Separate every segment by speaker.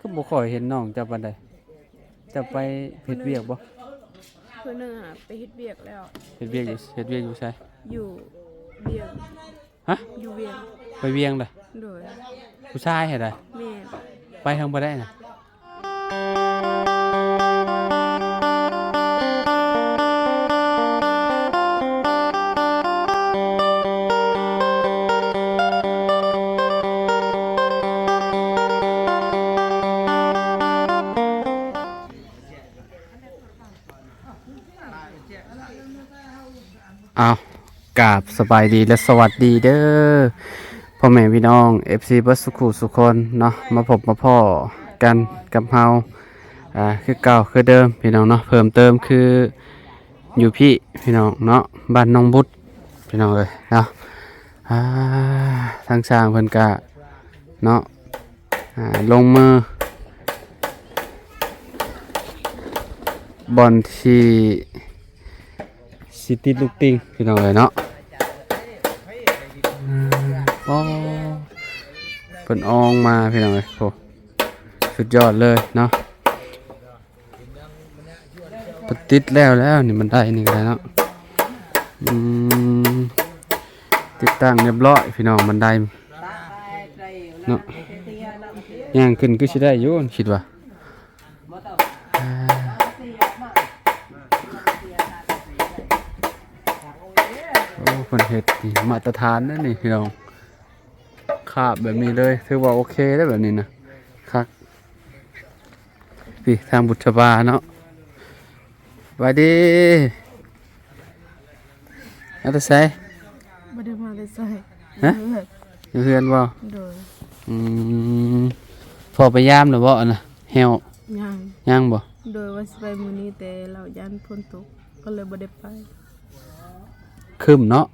Speaker 1: ก็บ่ค่อยเห็นน้องจะปานใดจะไปเฮ็ดเวียกบ่
Speaker 2: เพื่อนหนึ่งไปเฮ็ดเวียกแล้ว
Speaker 1: เฮ็ดเวียกอยู่ไส
Speaker 2: อยู่เวียง
Speaker 1: ฮะ
Speaker 2: อยู่เวียง
Speaker 1: ไปเวียงเด้อ
Speaker 2: โดย
Speaker 1: ผู้ชายเฮ็ดได้
Speaker 2: แม่
Speaker 1: ไปทางบ่ได้น่ะอ้าวกราบสบายดีและสวัสดีเด้อพ่อแม่พี่น้อง FC บัสสุขุสุคนเนาะมาพบมาพ่อกันกับเฮาคือเก่าคือเดิมพี่น้องเนาะเพิ่มเติมคืออยู่พี่น้องเนาะบ้านน้องบุตรพี่น้องเลยเนาะทางสร้างเพิ่นกะเนาะลงมือบอลที่ซิตี้ลูกติงพี่น้องเลยเนาะเพิ่นอองมาพี่น้องเลยโหสุดยอดเลยเนาะติดแล้วนี่มันได้นี่ก็ได้เนาะติดตั้งเรียบร้อยพี่น้องมันได้เนาะย่างขึ้นก็สิได้อยู่คิดว่าคนเห็ดมาตรฐานนั่นนี่พี่น้องขาบแบบนี้เลยถือว่าโอเคได้แบบนี้นะครับพี่ทางบุตรบาเนาะสวัสดีมาตะไซ
Speaker 2: บ่ได้มาเลยใส่
Speaker 1: ฮะเพื่อนบ่
Speaker 2: โดย
Speaker 1: พอไปยามหรือบ่น่ะแฮวยังบ่
Speaker 2: โดยว่าสิไปมื้อนี้แต่เราย่านฝนตกก็เลยบ่ได้ไป
Speaker 1: คึมเนาะ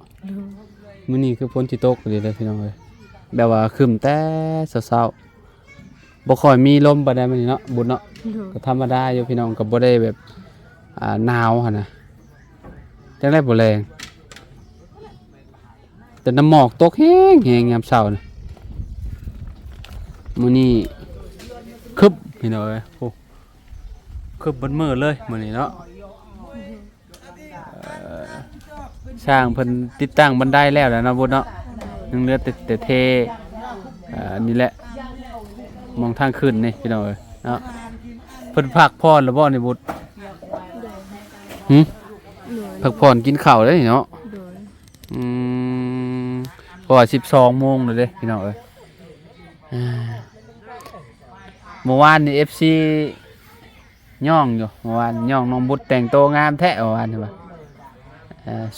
Speaker 1: มื้อนี้คือฝนสิตกเลยพี่น้องเอ้ยแบบว่าคึมแต่เช้าๆบ่ค่อยมีลมปานใดมื้อนี้เนาะบุญเนาะก็ธรรมดาอยู่พี่น้องก็บ่ได้แบบหนาวหั่นน่ะจังได๋บ่แรงแต่น้ำหมอกตกแห้งยามเช้าน่ะมื้อนี้คึบพี่น้องเอ้ยโอ้คึบเบิดมื้อเลยมื้อนี้เนาะช่างเพิ่นติดตั้งบันไดแล้วนะบุญเนาะยังเหลือแต่เทนี่แหละมองทางขึ้นนี่พี่น้องเอ้ยเนาะเพิ่นพักผ่อนแล้วบ่นี่บุญพักผ่อนกินข้าวได้เนาะพอ12 โมงแล้วเด้พี่น้องเอ้ยเมื่อวานนี่ FC ย่องอยู่เมื่อวานย่องน้องบุญแต่งตัวงามแท้เมื่อวานใช่ป่ะ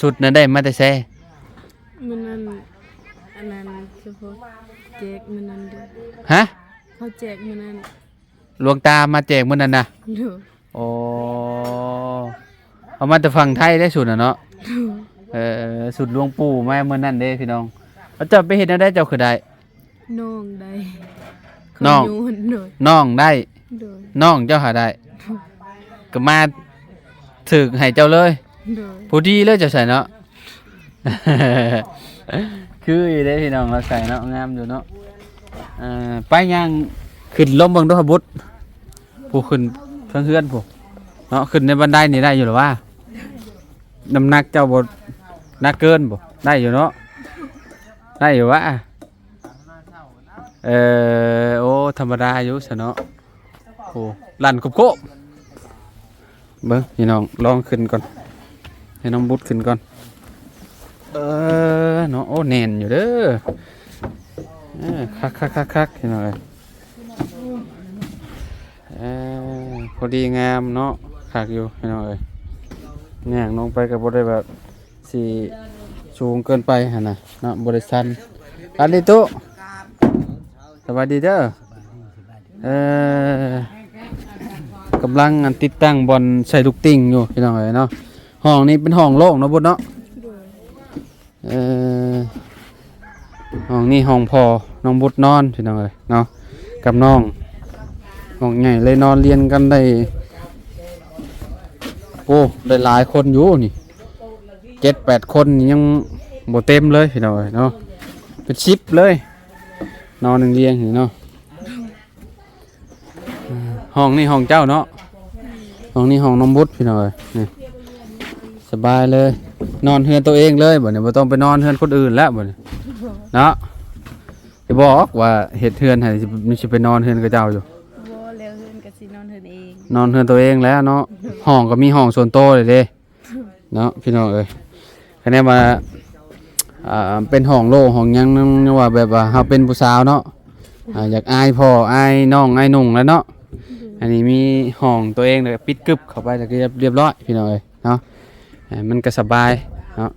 Speaker 1: สุดนั้นได้มาแต่แซ่
Speaker 2: มันนั้นอันนั้นคือพวกแจกมันนั้นด้วย
Speaker 1: ฮะ
Speaker 2: เขาแจกมันนั้น
Speaker 1: หลวงตามาแจกมื้อนั้นน่ะโอ้เอามาแต่ฝั่งไทยได้สุดน่ะเนาะสุดหลวงปู่มามื้อนั้นเด้พี่น้องเอาเจ้าไปเฮ็ดแนวใดเจ้าคือได้
Speaker 2: น้องได้
Speaker 1: น้องได้น้องเจ้าหาได้ก็มาถึกให้เจ้าเลยผู้ดีเลยจะใส่เนาะ คืออยู่ได้พี่น้องเราใส่เนาะงามอยู่เนาะไปย่างขึ้นลมเบิ่งด้วยบุตรผู้ขึ้นเพื่อนผู้เนาะขึ้นในบันไดนี่ได้อยู่หรือว่าน้ำหนักเจ้าบดนักเกินบ่ได้อยู่เนาะได้อยู่วะโอ้ธรรมดาอยู่ซะเนาะโอ้ลั่นกบโคเบิ่งพี่น้องลองขึ้นก่อนให้น้องบุตรขึ้นก่อนเนาะโอ้แน่นอยู่เด้อคักเห็นไหมพอดีงามเนาะคักอยู่เห็นไหมเนี่ยลงไปกับบริแบบสีสูงเกินไปฮะนะเนาะบริษัทอันนี้ตุ๊สวัสดีเด้อกำลังติดตั้งบอลใส่ลูกติ่งอยู่พี่น้องเอ๋ยเนาะห้องนี้เป็นห้องโล่งเนาะบุญเนาะห้องนี้ห้องพอน้องบุญนอนพี่น้องเอ๋ยเนาะกับน้องห้องใหญ่เลยนอนเรียนกันได้โอ้ได้หลายคนอยู่นี่7-8 คนยังบ่เต็มเลยพี่น้องเอ๋ยเนาะเป็น10เลยนอนเรียงอยู่เนาะ ห้องนี่ห้องเจ้าเนาะห้องนี้ห้องน้องบุตรพี่น้อยนี่สบายเลยนอนเฮือนตัวเองเลยบ่เนี่ยบ่ต้องไปนอนเฮือนคนอื่นแล้วบ่เนี่ยเนาะจะบอกว่าเฮ็ดเฮือนให้มันสิไปนอนเฮือนกับเจ้าอยู่
Speaker 2: บ่แล้วเฮือนก็สินอนเฮือนเอง
Speaker 1: นอนเฮือนตัวเองแล้วเนาะห้องก็มีห้องส่วนโตวเลยเด้เนาะพี่น้องเอ้ยคะแนนว่าเป็นห้องโล่งห้องหยังนึกว่าแบบว่าเฮาเป็นผู้สาวเนาะอยากอายพ่ออายน้องอายนุ่งแล้วเนาะอันนี้มีห้องตัวเองเลยปิดกึบเข้าไปแล้วก็เรียบร้อยพี่น้องเอ้ยเนาะมันก็สบายเนาะ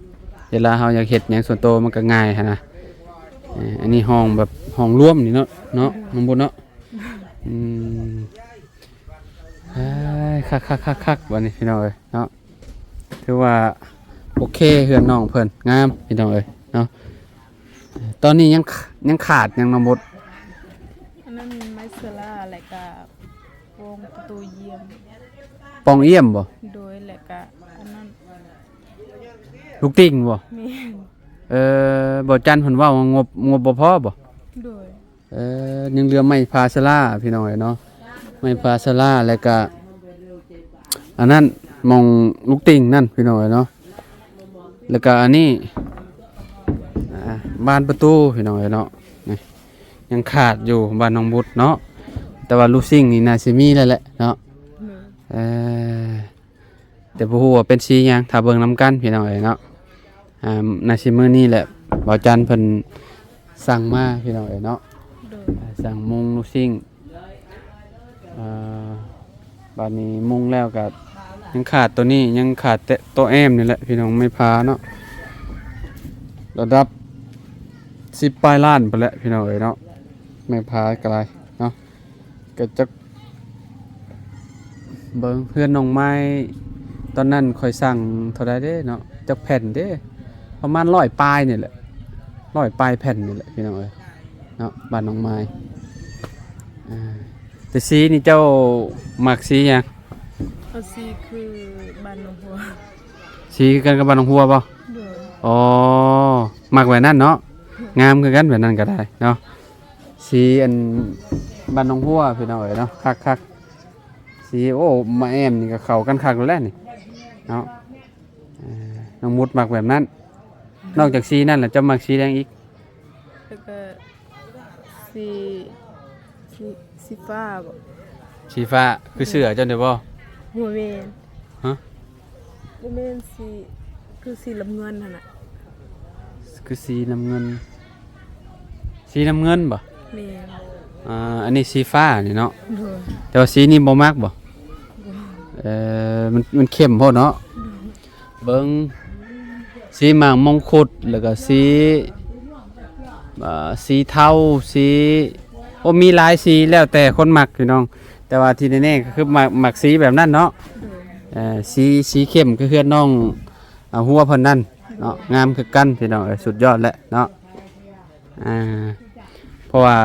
Speaker 1: เวลาเฮาอยากเฮ็ดหยังส่วนตัวมันก็ง่ายหันนะอันนี้ห้องแบบห้องร่วมนี่เนาะน้องบุญเนาะอืมคักวันนี้พี่น้องเอ้ยเนาะถือว่าโอเคเฮือนน้องเพิ่นงามพี่น้องเอ้ยเนาะตอนนี้ยังขาดยังน้องบุญ
Speaker 2: อันนั้นไม้เสลาแล้วก็วงประตูเยี่ยม
Speaker 1: ปองเอี่ยมบ่
Speaker 2: โดยแล้วก็อันนั้น
Speaker 1: ลูกติ่งบ่
Speaker 2: แม่น
Speaker 1: บ่จันเพิ่นว่าว่างบบ่พอบ่
Speaker 2: โดย
Speaker 1: ยังเหลือไม้พาสลาพี่น้องเอ้ยเนาะไม้พาสลาแล้วก็อันนั้นมองลูกติ่งนั่นพี่น้องเอ้ยเนาะแล้วก็อันนี้บานประตูพี่น้องเอ้ยเนาะนี่ยังขาดอยู่บ้านน้องบุตรเนาะแต่ว่าลูกซิ่งนี่น่าสิมีแล้วแหละเนาะ
Speaker 2: โดย
Speaker 1: แต่บ่ฮู้ว่าเป็นสีหยังถ้าเบิ่งนํกันพี่น้องเอ้ยเนาะน่าสิมื้อนี้แหละบ่าวจันเพิ่นสั่งมาพี่น้องเอ้ยเนาะ
Speaker 2: โดย
Speaker 1: สั่งมุงลูกซิ่งบัดนี้มุงแล้วก็ยังขาดตัวนี้ยังขาดแต่ตัวแอมนี่แหละพี่น้องไม่พาเนาะระดับ10 ปลายล้านไปแล้วพี่น้องเอ้ยเนาะไม่พากลายเนาะก็จะเบิ่งเพื่อนน้องไม้ตอนนั้นค่อยสั่งเท่าใดเด้เนาะจักแผ่นเด้ประมาณ100 ปลายนี่แหละ100 ปลายแผ่นนี่แหละพี่น้องเอ้ยเนาะบ้านน้องไม้แต่สีนี่เจ้ามักสีหยัง
Speaker 2: เอาซีคือบ้านหนองหัว
Speaker 1: สีคือกันกับบ้านน้องหัวป่ะ
Speaker 2: โดย
Speaker 1: อ๋อมักแบบนั้นเนาะงามคือกันแบบนั้นก็ได้เนาะสีอันบ้านน้องหัวพี่น้องเอ๋ยเนาะคักสีโอ้มาแอมนี่ก็เข้ากันคักแล้วนี่เนาะน้องมุดมักแบบนั้นนอกจากสีนั่นแล้วจะมักสีแดงอีก
Speaker 2: แล้วก็สีสีสีฟ้าบ่
Speaker 1: สีฟ้าคือเสื้อเจ้าเด้อบ่
Speaker 2: หัวเมน
Speaker 1: ฮะ
Speaker 2: หัวเมนสีคือสีลำเงินนั่นน่ะ
Speaker 1: คือสีน้ำเงินสีน้ำเงินบ่
Speaker 2: แม่น
Speaker 1: อันนี้สีฟ้านี่เนาะ
Speaker 2: โดย
Speaker 1: แต่ว่าสีนี้บ่มักบ่มันเข้มโพดเนาะเบิ่งสีหมากมงคุดแล้วก็สีเทาสีโอ้มีหลายสีแล้วแต่คนมักพี่น้องแต่ว่าที่แน่ๆก็คือมักสีแบบนั้นเนาะ
Speaker 2: โดย
Speaker 1: สีเข้มคือเฮือนน้องหัวเพิ่นนั่นเนาะงามคือกันพี่น้องสุดยอดแหละเนาะเพราะว่า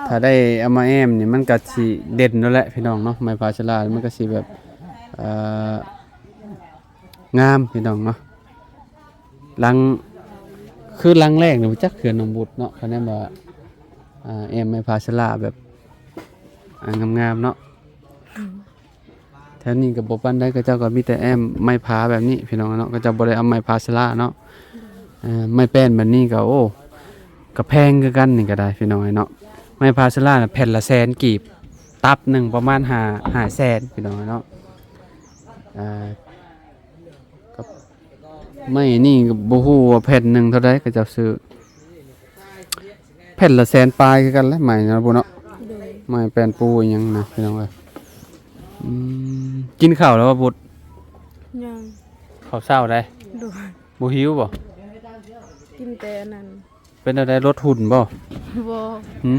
Speaker 1: ถ้าได้เอามาแอมนี่มันก็สิเด่นนั่นแหละพี่น้องเนาะไม้พาชลามันก็สิแบบงามพี่น้องเนาะหลังคือหลังแรกนี่บ่จักเขื่อนหนองบุตรเนาะคะแนนว่าแอมไม้พาชลาแบบงามๆเนาะแถวนี้ก็บ่ปานใดก็เจ้าก็มีแต่แอมไม้พาแบบนี้พี่น้องเนาะก็จะบ่ได้เอาไม้พาชลาเนาะไม้แป้นแบบนี้ก็โอ้ก็แพงคือกันนี่ก็ได้พี่น้องเนาะไม้พาชลาน่ะแผ่นละแสนกีบตับหนึ่งประมาณ5แสนพี่น้องเนาะกับไม่นี่ก็บ่ฮู้ว่าแผ่นหนึงเท่าใดก็จะซื้อแผ่นละแสนปลายคือกันแหละใหม่นะบ่เนาะ
Speaker 2: โดย
Speaker 1: ไม้แป้นปูอิหยังนะพี่น้องเอ้ยกินข้าวแล้วบ่บุตร
Speaker 2: ยัง
Speaker 1: ข้าวเช้าได้
Speaker 2: โดย
Speaker 1: บ่หิวบ่
Speaker 2: กินแต่อันนั้น
Speaker 1: เป็นอะไรลดหุ่นบ่
Speaker 2: บ่
Speaker 1: หึ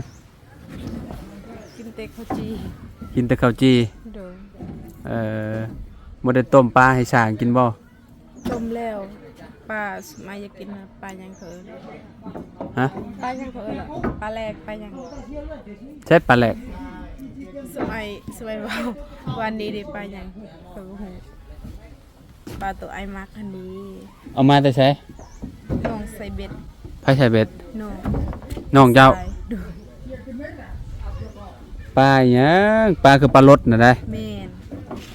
Speaker 2: กินแต่ข้าวจี
Speaker 1: กินแต่ข้าวจี
Speaker 2: โดย
Speaker 1: บ่ได้ต้มปลาให้ช้างกินบ่
Speaker 2: ต้มแล้วป้าสมัยอยากกินน่ะปลายังเขาเอิ้น
Speaker 1: ฮะ
Speaker 2: ปลายังเขาเอิ้นล่ะปลาแหลกปลายัง
Speaker 1: ใช่ปลาแหลก
Speaker 2: สมัยว่าวันนี้ได้ปลายังเขาบ่ฮู้ปลาตัวไอ้มักอันนี้
Speaker 1: เอามาแต่ใช้
Speaker 2: น้องใส่เบ็ด
Speaker 1: ไผใช้เบ็ด
Speaker 2: น้อง
Speaker 1: น้องเจ้า
Speaker 2: ใส่โดย
Speaker 1: ปลาหยังปลาคือปลารสน่ะได้
Speaker 2: แม่น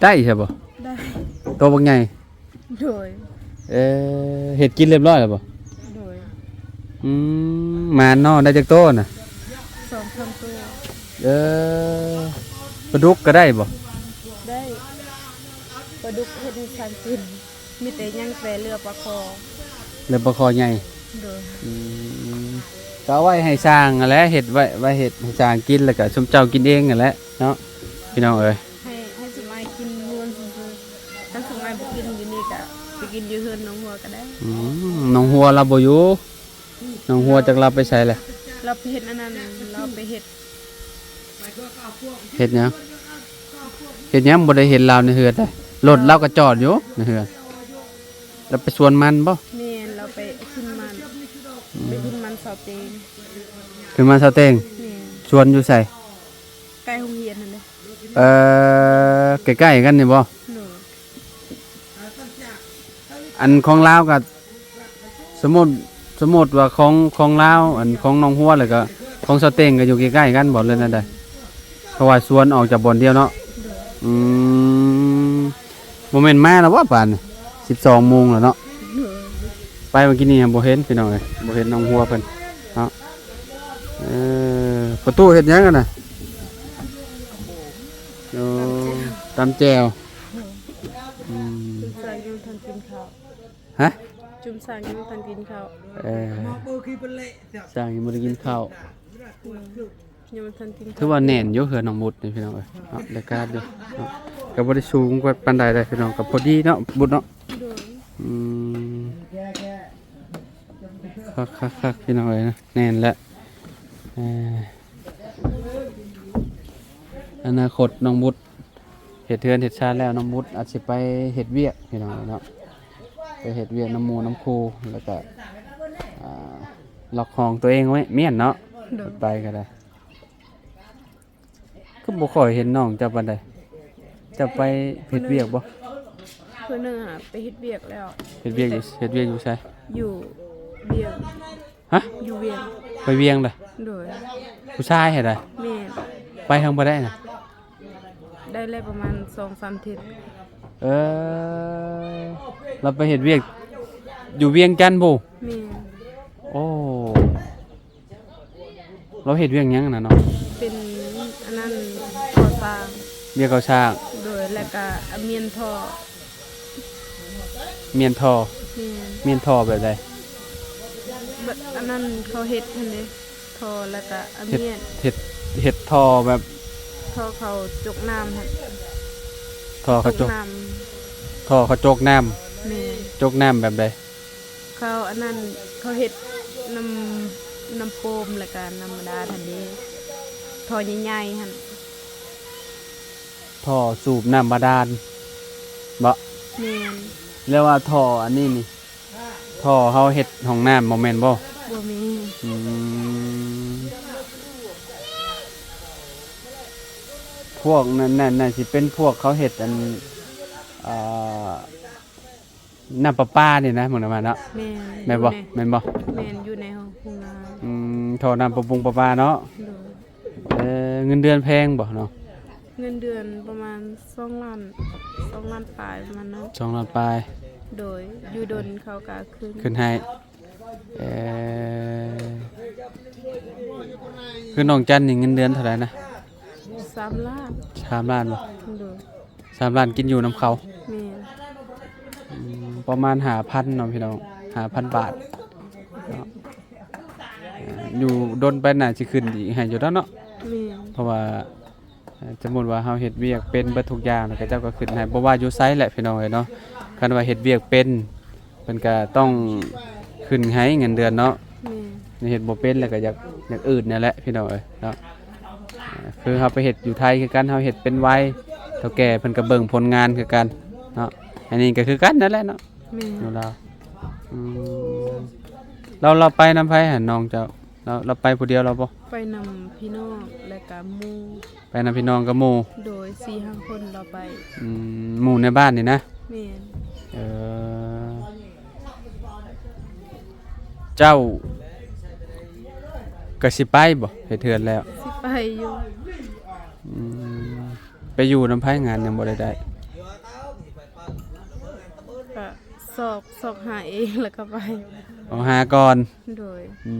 Speaker 1: ได้ใช่บ่
Speaker 2: ได้
Speaker 1: ตัวบักใหญ่
Speaker 2: โดย
Speaker 1: เฮ็ดกินเรียบร้อยแล้วบ่
Speaker 2: โดย
Speaker 1: มาเนาะได้จักโตน่ะ
Speaker 2: 2-3ตัว
Speaker 1: ปลาดุกก็ได้บ่
Speaker 2: ได้ปลาดุกเฮ็ดให้ทานกินมีแต่ยังแต่เรือปลาคอ
Speaker 1: เรือปลาคอใหญ่
Speaker 2: โดย
Speaker 1: ก็เอาไว้ให้สร้างนั่นแหละเฮ็ดไว้เฮ็ดให้สร้างกินแล้วก็ชุมเจ้ากินเองนั่นแหละเนาะพี่น้องเอ้ย
Speaker 2: ให้สมัยกินม่วนซื่อๆถ้าสมัยบ่กินอยู่นี่ก็ไปกินอยู่เฮือนน้องหัวก็ได้
Speaker 1: น้องหัวเราบ่อยู่น้องหัวจักเราไปใส่แหละ
Speaker 2: เราไปเฮ็ดอันนั้นเราไปเฮ็ด
Speaker 1: เฮ็ดหยังบ่ได้เห็นเราในเฮือนเด้รถเราก็จอดอยู่ในเฮือนแล้วไปสวนมันบ่
Speaker 2: แม่นเราไปขึ้นมันไปขึ้นมันเสาเตง
Speaker 1: ขึ้นมาเสาเต็ง
Speaker 2: แม่น
Speaker 1: สวนอยู่ใส่
Speaker 2: ใกล้โรงเรียนนั่นแหละ
Speaker 1: ใกล้ๆกันนี่บ่
Speaker 2: โดย
Speaker 1: อันของลาวก็สมมุติว่าของลาวอันของน้องหัวแล้วก็ของเสาเต็งก็อยู่ใกล้ๆกันบ่เลยนั่นได้เพราะว่าสวนออกจากบ่อนเดียวเนาะ
Speaker 2: โดย
Speaker 1: โมเมนต์มาแล้วว่าป่าน12 โมงแล้วเนาะ
Speaker 2: โดย
Speaker 1: ไปเมื่อกี้นี่บ่เห็นพี่น้องเอ้ยบ่เห็นน้องหัวเพิ่นเนาะประตูเฮ็ดหยังกันน่ะโอ้ตำแจ่ว
Speaker 2: จุ่มสร้างยังทันกินข้าว
Speaker 1: ฮะ
Speaker 2: จุ่มสร้างยังทันกินข้าว
Speaker 1: สร้างยังบ่ได้กินข้าว
Speaker 2: ยังบ่ทันกินข้าว
Speaker 1: ถือว่าแน่นอยู่เฮือนน้องมุดนี่พี่น้องเอ้ยเนาะบรรยากาศอยู่เนาะก็บ่ได้สูงกว่าปานใดเลยพี่น้องก็พอดีเนาะบุดเนาะ
Speaker 2: โดย
Speaker 1: คักพี่น้องเอ้ยนะแน่นแล้วอนาคตน้องมุดเฮ็ดเทือนเฮ็ดชาติแล้วน้องมุดอาจสิไปเฮ็ดเวียกพี่น้องเนาะไปเฮ็ดเวียกน้ำหมู่น้ำครูแล้วก็ล็อกห้องตัวเองไว้เมียนเนาะ
Speaker 2: โดย
Speaker 1: ไปก็ได้ก็บ่ค่อยเห็นน้องจะปานใดจะไปเฮ็ดเวียกบ่
Speaker 2: เพื่อนนึงอะไปเฮ็ดเวียกแล้ว
Speaker 1: เฮ็ดเวียกอยู่ไส
Speaker 2: อยู่เวียง
Speaker 1: ฮะ
Speaker 2: อยู่เวียง
Speaker 1: ไปเวียงเด้อ
Speaker 2: โดย
Speaker 1: ผู้ชายเฮ็ดได้
Speaker 2: แม่น
Speaker 1: ไปทางบ่ได้น่ะ
Speaker 2: ได้เลยประมาณ2-3 ทิศ
Speaker 1: เราไปเฮ็ดเวียกอยู่เวียงจันทน์บ่
Speaker 2: แม่น
Speaker 1: โอ้เราเฮ็ดเวียงหยังน่ะเนาะ
Speaker 2: เป็นอันนั้นก่อสร้าง
Speaker 1: เวียกเขาช่าง
Speaker 2: โดยแล้วก็เมียนท่อ
Speaker 1: เมียนทอ
Speaker 2: แม่น
Speaker 1: เมียนทอแบบใด
Speaker 2: แบบอันนั้นเขาเฮ็ดหั่นเด้ท่อแล้วก็เอา
Speaker 1: เฮ็ด
Speaker 2: เมียน
Speaker 1: เฮ็ดทอแบบ
Speaker 2: ท่อเขาจกน้ำหั่น
Speaker 1: ทอเขาจก
Speaker 2: น้
Speaker 1: ทอเขาจกน้ำ
Speaker 2: ำแม่น
Speaker 1: จกน้ำแบบใด
Speaker 2: เขาอันนั้นเขาเฮ็ดน้ำโฟมแล้วก็น้ำธรรมดาทันเด้ท่อใหญ่ๆหั่น
Speaker 1: ทอสูบน้ำบาดาลบ่
Speaker 2: แม่น
Speaker 1: เรียกว่าทออันนี้นี่ทอเฮาเฮ็ดห้องน้ำบ่แม่นบ่
Speaker 2: บ่มี
Speaker 1: อืมพวกนั้นน่ะสิเป็นพวกเขาเฮ็ดอันอ่าน้ำประปานี่นะหมื้อนั้นมาเนาะ
Speaker 2: แม่น
Speaker 1: แม่นบ่
Speaker 2: อยู่ใน
Speaker 1: แม่นบ่
Speaker 2: แม่นอยู่ในห้องน้ำ
Speaker 1: ทอน้ำประปงประปาเนาะ
Speaker 2: โดย
Speaker 1: เงินเดือนแพงบ่เนาะ
Speaker 2: เงินเดือนประมาณ2 ล้าน2 ล้านปลายประมาณนั้น
Speaker 1: 2 ล้านปลาย
Speaker 2: โดยอยู่ดนเขาก็ขึ้น
Speaker 1: ขึ้นให้คือน้องจันนี่เงินเดือนเท่าไหร่นะ
Speaker 2: 3 ล้าน
Speaker 1: 3 ล้านบ่
Speaker 2: โดย
Speaker 1: 3 ล้านกินอยู่น้ำเขา
Speaker 2: แม่น
Speaker 1: ประมาณ5,000เนาะพี่น้อง5,000 บาทเนาะอยู่ดนไปน่าสิขึ้นอีกให้อยู่แล้วเนาะ
Speaker 2: แม่น
Speaker 1: เพราะว่าสมมุติว่าเฮาเฮ็ดเวียกเป็นเบิดทุกอย่างแล้วก็เจ้าก็ขึ้นให้บ่ว่าอยู่ไสแหละพี่น้องเอ้ยเนาะคันว่าเฮ็ดเวียกเป็นเพิ่นก็ต้องขึ้นให้เงินเดือนเนาะ
Speaker 2: แม่น
Speaker 1: นี่เฮ็ดบ่เป็นแล้วก็อยากอื่นนั่นแหละพี่น้องเอ้ยเนาะคือเฮาไปเฮ็ดอยู่ไทยคือกันเฮาเฮ็ดเป็นไวเฒ่าแก่เพิ่นก็เบิ่งผลงานคือกันเนาะอันนี้ก็คือกันนั่นแหละเนาะ
Speaker 2: แม่น
Speaker 1: อยู่ลาวอืมเราไปนำไผหั่นน้องเจ้าเราไปผู้เดียวเราบ่
Speaker 2: ไปนำพี่น้องและก็หมู่
Speaker 1: ไปนำพี่น้องกับหมู่
Speaker 2: โดย 4-5 คนเราไป
Speaker 1: หมู่ในบ้านนี่นะ
Speaker 2: แม่น
Speaker 1: เออเจ้าก็สิไปบ่เฮ็ดเทือนแล้ว
Speaker 2: สิ ไปอยู่
Speaker 1: อืมไปอยู่น้ำไผ่งานยังบ่ได้ได้
Speaker 2: ก็สอบหาเองแล้วก็ไป
Speaker 1: เอาหาก่อน
Speaker 2: โดย
Speaker 1: อื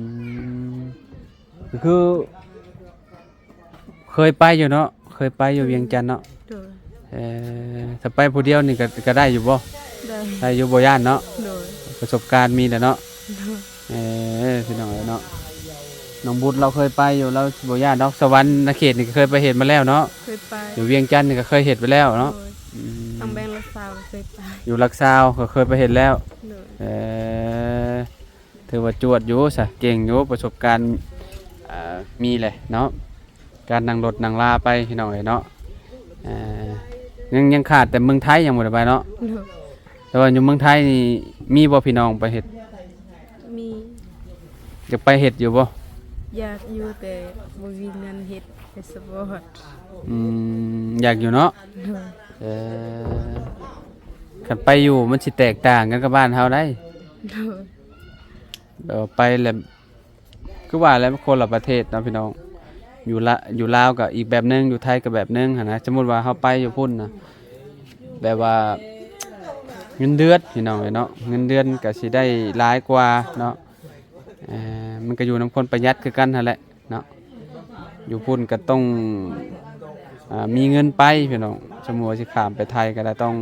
Speaker 1: มคือ เคยไปอยู่เนาะเคยไปอยู่เวียงจันทน์เนาะ
Speaker 2: โดย
Speaker 1: ถ้าไปผู้เดียวนี่ก็ได้อยู่บ่
Speaker 2: ได้
Speaker 1: ได้อยู่บ่ย่านเนาะ
Speaker 2: โดย
Speaker 1: ประสบการณ์มีแหละเนาะ
Speaker 2: โดย
Speaker 1: พี่น้องเนาะน้องบุตรเราเคยไปอยู่เราบ่ย่านดอกสวรรค์นเขตนี่ก็เคยไปเห็นมาแล้วเนาะ
Speaker 2: เคยไป
Speaker 1: อยู่เวียงจันทน์นี่ก็เคยเห็นไปแล้ว
Speaker 2: โด
Speaker 1: เนาะ
Speaker 2: ย
Speaker 1: อืม
Speaker 2: ทางแบงค์รักษาเคยไป
Speaker 1: อยู่ลักซาวก็เคยไปเห็นแล้ว
Speaker 2: โดย
Speaker 1: ถือว่าจวดอยู่ซะเก่งอยู่ประสบการณ์มีแหละเนาะการนั่งรถนั่งลาไปพี่น้องเอ้ยเนาะยังขาดแต่เมืองไทยยังบ่ได้ไปเนาะ
Speaker 2: โดย
Speaker 1: แต่ว่าอยู่เมืองไทยนี่มีบ่พี่น้องไปเฮ็ด
Speaker 2: มี
Speaker 1: อยากไปเฮ็ดอยู่บ่
Speaker 2: อยากอยู่แต่บ่มีเงินเฮ็ดไปสปอร์ต
Speaker 1: อยากอยู่เนาะ
Speaker 2: โดย
Speaker 1: คันไปอยู่มันสิแตกต่างกันกับบ้านเฮาได้
Speaker 2: โดย
Speaker 1: ไปแล้วคือว่าแล้วคนละประเทศเนาะพี่น้องอยู่ลาวก็อีกแบบนึงอยู่ไทยก็แบบนึงหั่นนะสมมุติว่าเฮาไปอยู่พุ่นน่ะแบบว่าเงินเดือนพี่น้องเนาะเงินเดือนก็สิได้หลายกว่าเนาะมันก็อยู่นำคนประหยัดคือกันนั่นแหละเนาะอยู่พุ่นก็ต้องมีเงินไปพี่น้องสมมุติว่าสิข้ามไปไทยก็ได้ต้อง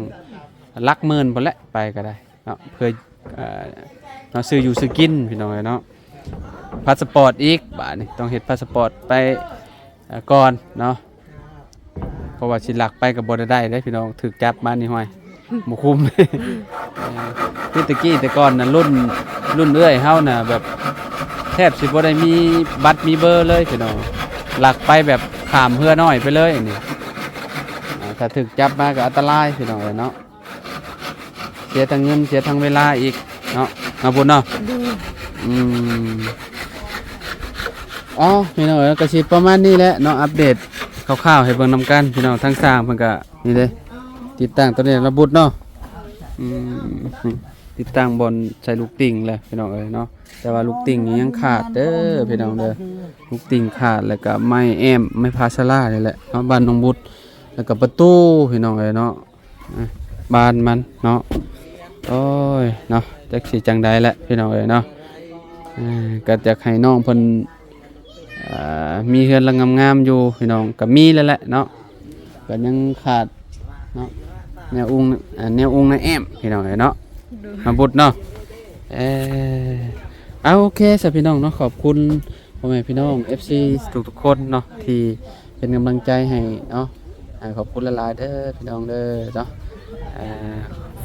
Speaker 1: หลักหมื่นพุ่นแหละไปก็ได้เนาะเพื่อเนาะซื้ออยู่ซื้อกินพี่น้องเนาะพาสปอร์ตอีกบาดนี้ต้องเฮ็ดพาสปอร์ตไปก่อนเนาะเพราะว่าสิหลักไปก็บ่ได้เด้พี่น้องถูกจับมานี่ห้อยบ่คุ้ม คือตะกี้แต่ก่อนน่ะรุ่นเอื้อยเฮาน่ะแบบแทบสิบ่ได้มีบัตรมีเบอร์เลยพี่น้องหลักไปแบบข้ามเรือน้อยไปเลยนี่ถ้าถูกจับมาก็อันตรายพี่น้องเนาะเสียทั้งเงินเสียทั้งเวลาอีกเนาะเอาบุญเนาะ
Speaker 2: โดย
Speaker 1: อืมอ๋อพี่น้องก็สิประมาณนี้แหละเนาะอัปเดตคร่าวๆให้เบิ่งนํกันพี่น้องทั้งสร้างเพิ่นก็นี่เด้ติดตั้งตัวนี้ระบุดเนาะติดตั้งบนใส่ลูกติ่งแหละพี่น้องเอ้ยเนาะแต่ว่าลูกติ่งนี่ยังขาดเด้อพี่น้องเด้อลูกติ่งขาดแล้วก็ไม้แอมไม้พาสลานี่แหละเนาะบ้านน้องบุตรแล้วก็ประตูพี่น้องเอ้ยเนาะบานมันเนาะโอ้ยเนาะจักสิจังใดแหละพี่น้องเอ้ยเนาะก็อยากให้น้องเพิ่นมีเฮือนละงามๆอยู่พี่น้องก็มีแล้วแหละเนาะก็ยังขาดเนาะแนวอุ้งในแอมพี่น้องเอ้ยเนาะ
Speaker 2: โดย
Speaker 1: มาบุตรเนาะเอาโอเคสำหรับพี่น้องเนาะขอบคุณพ่อแม่พี่น้อง FC ทุกๆคนเนาะที่เป็นกำลังใจให้เนาะขอบคุณหลายๆเด้อพี่น้องเด้อเนาะ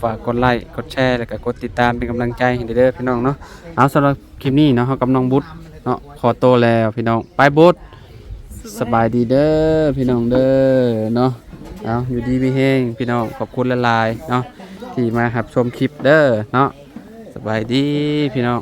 Speaker 1: ฝากกดไลค์กดแชร์แล้วก็กดติดตามเป็นกำลังใจให้เด้อพี่น้องเนาะเอาสำหรับคลิปนี้เนาะเฮากับน้องบุตรเนาะขอโตวแล้วพี่น้องไปบุตรสบายดีเด้อพี่น้องเด้อเนาะเอาอยู่ดีมีแฮงพี่น้องขอบคุณหลายๆเนาะที่มารับชมคลิปเด้อเนาะสบายดีพี่น้อง